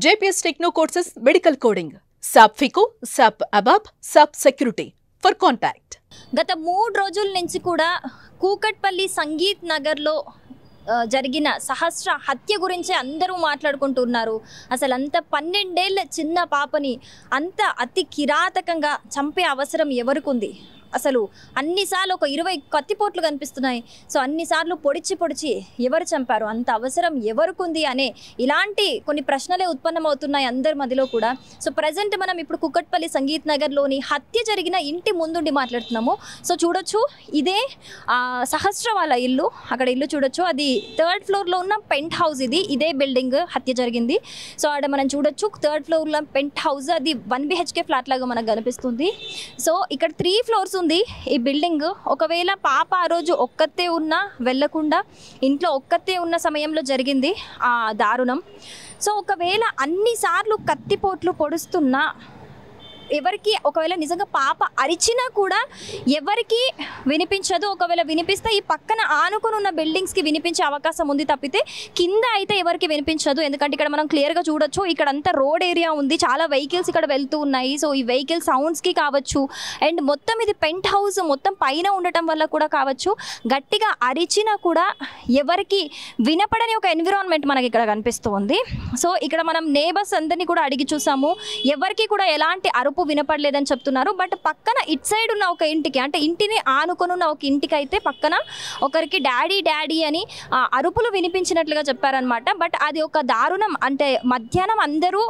JPS Techno Courses Medical Coding, SAP FICO, SAP ABAP, SAP Security. For contact. గత 3 రోజుల నుంచి కూడా కూకట్పల్లి సంగీత్ నగర్లో జరిగిన సహస్ర హత్య గురించి అందరూ మాట్లాడుకుంటున్నారు. అసలు అంత 12 ఏళ్ల చిన్న పాపని అంత అతి కిరాతకంగా చంపే అవసరం ఎవరికుంది? అసలు అన్నిసార్లు ఒక 20 కత్తిపోట్లు కనిపిస్తున్నాయి. సో అన్నిసార్లు పొడిచి ఎవరు చంపారు, అంత అవసరం ఎవరికుంది అనే ఇలాంటి కొన్ని ప్రశ్నలే ఉత్పన్నమవుతున్నాయి అందరి మధ్యలో కూడా. సో ప్రజెంట్ మనం ఇప్పుడు కూకట్పల్లి సంగీత్ నగర్లోని హత్య జరిగిన ఇంటి ముందుండి మాట్లాడుతున్నాము. సో చూడొచ్చు, ఇదే సహస్ర వాళ్ళ ఇల్లు. అక్కడ ఇల్లు చూడొచ్చు, అది 3rd ఫ్లోర్లో ఉన్న పెంట్ హౌస్. ఇదే బిల్డింగ్ హత్య జరిగింది. సో ఆడ మనం చూడొచ్చు 3rd ఫ్లోర్లో పెంట్ హౌస్, అది 1 BHK ఫ్లాట్ లాగా మనకు కనిపిస్తుంది. సో ఇక్కడ 3 ఫ్లోర్స్ ఉంది ఈ బిల్డింగ్. ఒకవేళ పాప ఆ రోజు ఒక్కతే ఉన్నా వెళ్ళకుండా ఇంట్లో ఒక్కతే ఉన్న సమయంలో జరిగింది ఆ దారుణం. సో ఒకవేళ అన్నిసార్లు కత్తిపోట్లు పొడుస్తున్నా ఎవరికి, ఒకవేళ నిజంగా పాప అరిచినా కూడా ఎవరికి వినిపించదు. ఒకవేళ వినిపిస్తే ఈ పక్కన ఆనుకొని ఉన్న బిల్డింగ్స్కి వినిపించే అవకాశం ఉంది తప్పితే కింద అయితే ఎవరికి వినిపించదు. ఎందుకంటే ఇక్కడ మనం క్లియర్గా చూడొచ్చు, ఇక్కడ అంతా రోడ్ ఏరియా ఉంది, చాలా వెహికల్స్ ఇక్కడ వెళ్తూ ఉన్నాయి. సో ఈ వెహికల్ సౌండ్స్కి కావచ్చు, అండ్ మొత్తం ఇది పెంట్ హౌస్ మొత్తం పైన ఉండటం వల్ల కూడా కావచ్చు, గట్టిగా అరిచినా కూడా ఎవరికి వినపడని ఒక ఎన్విరాన్మెంట్ మనకి ఇక్కడ కనిపిస్తుంది. సో ఇక్కడ మనం నేబర్స్ అందరినీ కూడా అడిగి చూసాము, ఎవరికి కూడా ఎలాంటి అరుపు వినపడలేదని చెప్తున్నారు. బట్ పక్కన ఇట్ సైడ్ ఉన్న ఒక ఇంటికి, అంటే ఇంటిని ఆనుకొని ఉన్న ఒక ఇంటికి అయితే పక్కన ఒకరికి డాడీ అని అరుపులు వినిపించినట్లుగా చెప్పారనమాట. బట్ అది ఒక దారుణం. అంటే మధ్యాహ్నం అందరూ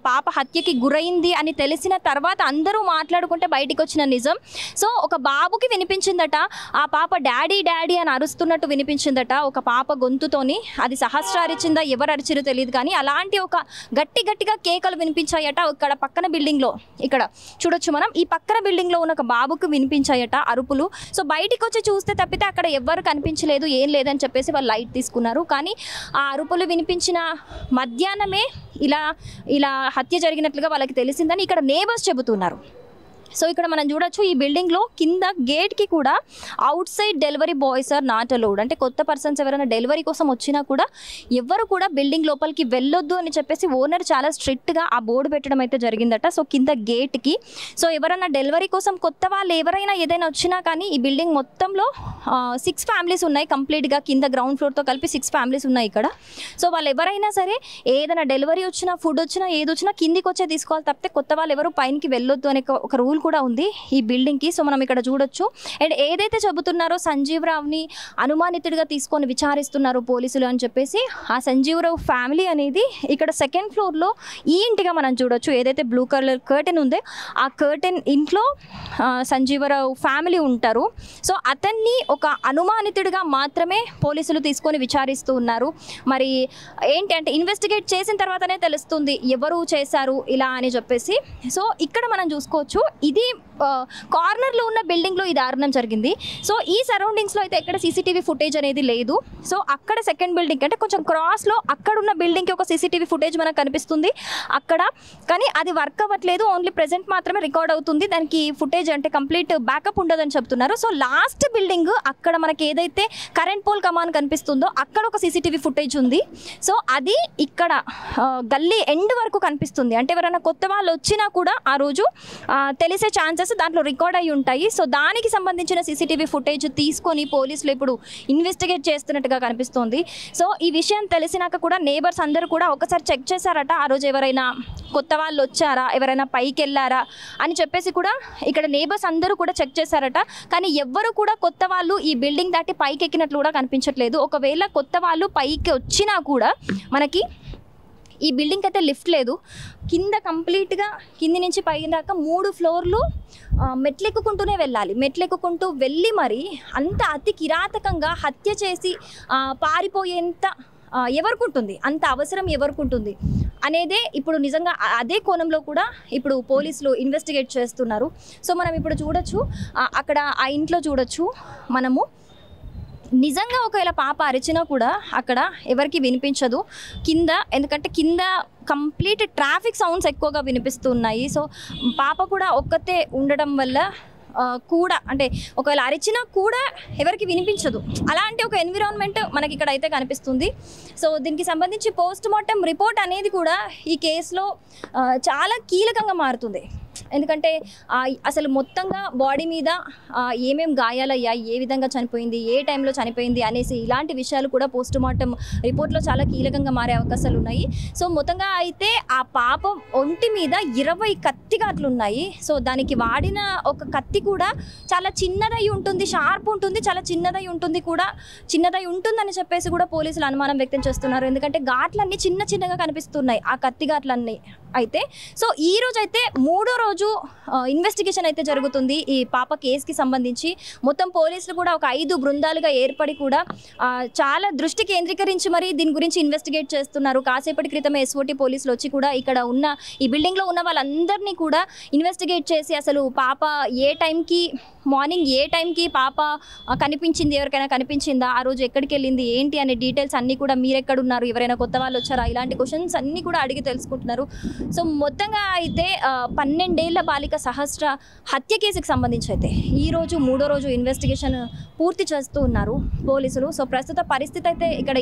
పాప హత్యకి గురైంది అని తెలిసిన తర్వాత అందరూ మాట్లాడుకుంటే బయటికి వచ్చిన నిజం. సో ఒక బాబుకి వినిపించిందట, ఆ పాప డాడీ అని అరుస్తున్నట్టు వినిపించిందట ఒక పాప గొంతుతోని. అది సహస్ర అరిచిందా ఎవరు అరిచిరో తెలియదు, కానీ అలాంటి ఒక గట్టిగా కేకలు వినిపించాయట ఇక్కడ పక్కన బిల్డింగ్లో. ఇక్కడ చూడొచ్చు మనం, ఈ పక్కన బిల్డింగ్లో ఉన్న ఒక బాబుకు వినిపించాయట అరుపులు. సో బయటికి వచ్చి చూస్తే తప్పితే అక్కడ ఎవ్వరు కనిపించలేదు, ఏం లేదని చెప్పేసి వాళ్ళు లైట్ తీసుకున్నారు. కానీ ఆ అరుపులు వినిపించిన మధ్యాహ్నమే ఇలా హత్య జరిగినట్లుగా వాళ్ళకి తెలిసిందని ఇక్కడ నేబర్స్ చెబుతున్నారు. సో ఇక్కడ మనం చూడొచ్చు, ఈ బిల్డింగ్లో కింద గేట్కి కూడా outside delivery boys are not allowed. అంటే కొత్త పర్సన్స్ ఎవరైనా డెలివరీ కోసం వచ్చినా కూడా ఎవరు కూడా బిల్డింగ్ లోపలికి వెళ్ళొద్దు అని చెప్పేసి ఓనర్ చాలా స్ట్రిక్ట్గా ఆ బోర్డు పెట్టడం అయితే జరిగిందట. సో కింద గేట్కి, సో ఎవరైనా డెలివరీ కోసం కొత్త వాళ్ళు ఎవరైనా ఏదైనా వచ్చినా కానీ ఈ బిల్డింగ్ మొత్తంలో 6 ఫ్యామిలీస్ ఉన్నాయి కంప్లీట్గా. కింద గ్రౌండ్ ఫ్లోర్తో కలిపి 6 ఫ్యామిలీస్ ఉన్నాయి ఇక్కడ. సో వాళ్ళు ఎవరైనా సరే ఏదైనా డెలివరీ వచ్చినా, ఫుడ్ వచ్చినా, ఏది వచ్చినా కిందికి వచ్చే తీసుకోవాలి తప్పితే కొత్త వాళ్ళు ఎవరు పైనకి వెళ్ళొద్దు అనే ఒక రూల్ కూడా ఉంది ఈ బిల్డింగ్కి. సో మనం ఇక్కడ చూడొచ్చు. అండ్ ఏదైతే చెబుతున్నారో సంజీవ్ రావుని అనుమానితుడిగా తీసుకొని విచారిస్తున్నారు పోలీసులు అని చెప్పేసి, ఆ సంజీవ్ రావు ఫ్యామిలీ అనేది ఇక్కడ 2nd ఫ్లోర్లో ఈ ఇంటిగా మనం చూడొచ్చు. ఏదైతే బ్లూ కలర్ కర్టెన్ ఉందో ఆ కర్టెన్ ఇంట్లో సంజీవరావు ఫ్యామిలీ ఉంటారు. సో అతన్ని ఒక అనుమానితుడిగా మాత్రమే పోలీసులు తీసుకొని విచారిస్తూ ఉన్నారు. మరి ఏంటి అంటే ఇన్వెస్టిగేట్ చేసిన తర్వాతనే తెలుస్తుంది ఎవరు చేశారు ఇలా అని చెప్పేసి. సో ఇక్కడ మనం చూసుకోవచ్చు, ఇది కార్నర్లో ఉన్న బిల్డింగ్లో ఈ దారుణం జరిగింది. సో ఈ సరౌండింగ్స్లో అయితే ఎక్కడ CCTV ఫుటేజ్ అనేది లేదు. సో అక్కడ 2nd బిల్డింగ్ అంటే కొంచెం క్రాస్లో అక్కడ ఉన్న బిల్డింగ్కి ఒక CCTV ఫుటేజ్ మనకు కనిపిస్తుంది అక్కడ, కానీ అది వర్క్ అవ్వట్లేదు. ఓన్లీ ప్రెజెంట్ మాత్రమే రికార్డ్ అవుతుంది, దానికి ఫుటేజ్ అంటే కంప్లీట్ బ్యాకప్ ఉండదని చెప్తున్నారు. సో లాస్ట్ బిల్డింగ్ అక్కడ మనకి ఏదైతే కరెంట్ పోల్ కమాన్ కనిపిస్తుందో అక్కడ ఒక CCTV ఫుటేజ్ ఉంది. సో అది ఇక్కడ గల్లీ ఎండ్ వరకు కనిపిస్తుంది. అంటే ఎవరైనా కొత్త వాళ్ళు వచ్చినా కూడా ఆ రోజు తెలిసే ఛాన్సెస్ దాంట్లో రికార్డ్ అయి ఉంటాయి. సో దానికి సంబంధించిన CCTV ఫుటేజ్ తీసుకొని పోలీసులు ఇప్పుడు ఇన్వెస్టిగేట్ చేస్తున్నట్టుగా కనిపిస్తుంది. సో ఈ విషయం తెలిసినాక కూడా నేబర్స్ అందరూ కూడా ఒకసారి చెక్ చేశారట, ఆ రోజు ఎవరైనా కొత్త వాళ్ళు వచ్చారా, ఎవరైనా పైకి వెళ్ళారా అని చెప్పేసి కూడా ఇక్కడ నేబర్స్ అందరూ కూడా చెక్ చేశారట. కానీ ఎవ్వరు కూడా కొత్త వాళ్ళు ఈ బిల్డింగ్ దాటి పైకి ఎక్కినట్లు కూడా కనిపించట్లేదు. ఒకవేళ కొత్త వాళ్ళు పైకి వచ్చినా కూడా మనకి ఈ బిల్డింగ్ అయితే లిఫ్ట్ లేదు. కింద కంప్లీట్గా కింది నుంచి పైన దాకా 3 ఫ్లోర్లు మెట్లెక్కుకుంటూనే వెళ్ళాలి. మెట్లెక్కుకుంటూ వెళ్ళి మరి అంత అతి కిరాతకంగా హత్య చేసి పారిపోయేంత ఎవరికుంటుంది, అంత అవసరం ఎవరికుంటుంది అనేదే ఇప్పుడు నిజంగా అదే కోణంలో కూడా ఇప్పుడు పోలీసులు ఇన్వెస్టిగేట్ చేస్తున్నారు. సో మనం ఇప్పుడు చూడొచ్చు, అక్కడ ఆ ఇంట్లో చూడొచ్చు మనము, నిజంగా ఒకవేళ పాప అరిచినా కూడా అక్కడ ఎవరికి వినిపించదు కింద, ఎందుకంటే కింద కంప్లీట్ ట్రాఫిక్ సౌండ్స్ ఎక్కువగా వినిపిస్తున్నాయి. సో పాప కూడా ఒక్కతే ఉండడం వల్ల కూడా అంటే ఒకవేళ అరిచినా కూడా ఎవరికి వినిపించదు. అలాంటి ఒక ఎన్విరాన్మెంట్ మనకి ఇక్కడ అయితే కనిపిస్తుంది. సో దీనికి సంబంధించి పోస్ట్ మార్టం రిపోర్ట్ అనేది కూడా ఈ కేసులో చాలా కీలకంగా మారుతుంది. ఎందుకంటే అసలు మొత్తంగా బాడీ మీద ఏమేం గాయాలయ్యాయి, ఏ విధంగా చనిపోయింది, ఏ టైంలో చనిపోయింది అనేసి ఇలాంటి విషయాలు కూడా పోస్ట్ మార్టం రిపోర్ట్లో చాలా కీలకంగా మారే అవకాశాలు ఉన్నాయి. సో మొత్తంగా అయితే ఆ పాప ఒంటి మీద 20 కత్తి ఘాట్లు ఉన్నాయి. సో దానికి వాడిన ఒక కత్తి కూడా చాలా చిన్నదై ఉంటుంది, షార్ప్ ఉంటుంది, చాలా చిన్నదై ఉంటుంది కూడా, చిన్నదై ఉంటుందని చెప్పేసి కూడా పోలీసులు అనుమానం వ్యక్తం చేస్తున్నారు. ఎందుకంటే ఘాట్లన్నీ చిన్న చిన్నగా కనిపిస్తున్నాయి ఆ కత్తి ఘాట్లన్నీ. అయితే సో ఈ రోజు అయితే 3వ రోజు ఇన్వెస్టిగేషన్ అయితే జరుగుతుంది ఈ పాప కేసుకి సంబంధించి. మొత్తం పోలీసులు కూడా ఒక 5 బృందాలుగా ఏర్పడి కూడా చాలా దృష్టి కేంద్రీకరించి మరి దీని గురించి ఇన్వెస్టిగేట్ చేస్తున్నారు. కాసేపటి క్రితం SOT పోలీసులు వచ్చి కూడా ఇక్కడ ఉన్న ఈ బిల్డింగ్లో ఉన్న వాళ్ళందరినీ కూడా ఇన్వెస్టిగేట్ చేసి అసలు పాప మార్నింగ్ ఏ టైంకి పాప కనిపించింది, ఎవరికైనా కనిపించిందా, ఆ రోజు ఎక్కడికి వెళ్ళింది, ఏంటి అనే డీటెయిల్స్ అన్నీ కూడా, మీరెక్కడున్నారు, ఎవరైనా కొత్త వాళ్ళు వచ్చారా, ఇలాంటి క్వశ్చన్స్ అన్నీ కూడా అడిగి తెలుసుకుంటున్నారు. సో మొత్తంగా అయితే 12 ఏళ్ల బాలిక సహస్ర హత్య కేసుకి సంబంధించి అయితే ఈరోజు 3వ రోజు ఇన్వెస్టిగేషన్ పూర్తి చేస్తూ ఉన్నారు పోలీసులు. సో ప్రస్తుత పరిస్థితి అయితే ఇక్కడ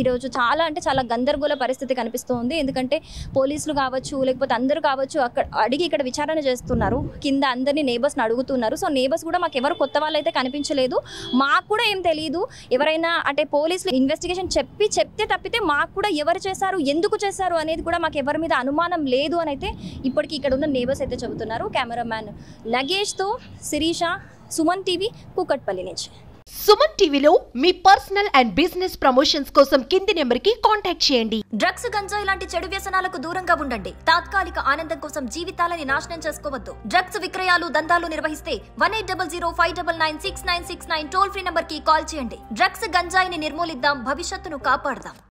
ఈరోజు చాలా అంటే చాలా గందరగోళ పరిస్థితి కనిపిస్తుంది. ఎందుకంటే పోలీసులు కావచ్చు లేకపోతే అందరూ కావచ్చు అక్కడ అడిగి ఇక్కడ విచారణ చేస్తున్నారు, కింద అందరినీ నేబర్స్ని అడుగుతున్నారు. సో నేబర్స్ కూడా మాకు ఎవరు కొత్త వాళ్ళు అయితే కనిపించలేదు, మాకు కూడా ఏం తెలియదు, ఎవరైనా అంటే పోలీసులు ఇన్వెస్టిగేషన్ చెప్తే తప్పితే మాకు కూడా ఎవరు చేశారు, ఎందుకు చేశారు అనేది కూడా మాకు ఎవరి మీద అనుమానం లేదు అని అయితే ఇప్పటికీ ఇక్కడ ఉన్న నేబర్స్ అయితే చెబుతున్నారు. కెమెరామ్యాన్ నగేష్తో శిరీష, సుమన్ టీవీ, కూకట్పల్లి నుంచి. సుమన్ టీవీలో మీ పర్సనల్ అండ్ బిజినెస్ ప్రమోషన్స్ కోసం కింది నెంబర్కి కాంటాక్ట్ చేయండి. డ్రగ్స్, గంజాయి లాంటి చెడు వ్యసనాలకు దూరంగా ఉండండి. తాత్కాలిక ఆనందం కోసం జీవితాలని నాశనం చేసుకోవద్దు. డ్రగ్స్ విక్రయాలు, దందాలు నిర్వహిస్తే 180059969969 టోల్ ఫ్రీ నంబర్ కి కాల్ చేయండి. డ్రగ్స్, గంజాయిని నిర్మూలిద్దాం, భవిష్యత్తును కాపాడదాం.